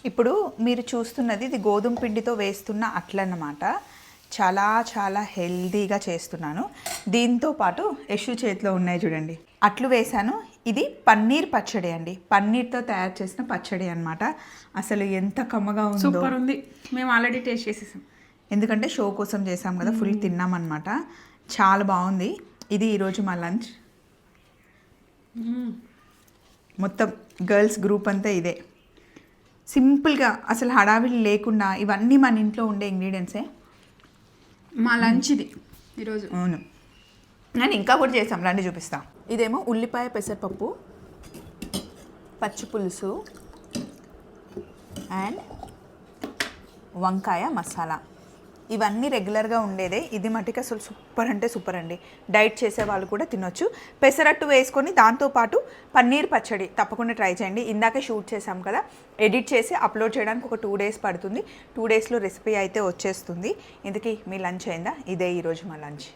ఇప్పుడు మీరు చూస్తున్నది ఇది గోధుమ పిండితో వేస్తున్న అట్లన్నమాట. చాలా చాలా హెల్దీగా చేస్తున్నాను. దీంతో పాటు యశు చేతిలో ఉన్నాయి చూడండి, అట్లు వేసాను. ఇది పన్నీర్ పచ్చడి అండి, పన్నీర్తో తయారు చేసిన పచ్చడి అనమాట. అసలు ఎంత కమ్మగా ఉందో, సూపర్ ఉంది. మేము ఆల్రెడీ టేస్ట్ చేసేసాం, ఎందుకంటే షో కోసం చేసాం కదా, ఫుల్ తిన్నామన్నమాట. చాలా బాగుంది. ఇది ఈరోజు మా లంచ్. మొత్తం గర్ల్స్ గ్రూప్ అంతా ఇదే, సింపుల్గా, అసలు హడావిడి లేకుండా. ఇవన్నీ మన ఇంట్లో ఉండే ఇంగ్రీడియంట్సే మా లంచ్ ఇది ఈరోజు. అవును, నేను ఇంకా కూడా చేసాం, రండి చూపిస్తా. ఇదేమో ఉల్లిపాయ పెసరపప్పు, పచ్చి పులుసు అండ్ వంకాయ మసాలా. ఇవన్నీ రెగ్యులర్గా ఉండేదే. ఇది మటుకు అసలు సూపర్ అంటే సూపర్ అండి. డైట్ చేసే వాళ్ళు కూడా తినొచ్చు. పెసరట్టు వేసుకొని దాంతోపాటు పన్నీర్ పచ్చడి తప్పకుండా ట్రై చేయండి. ఇందాకే షూట్ చేసాం కదా, ఎడిట్ చేసి అప్లోడ్ చేయడానికి ఒక 2 days పడుతుంది. 2 daysలో రెసిపీ అయితే వచ్చేస్తుంది. ఇందుకీ మీ లంచ్ అయిందా? ఇదే ఈరోజు మా లంచ్.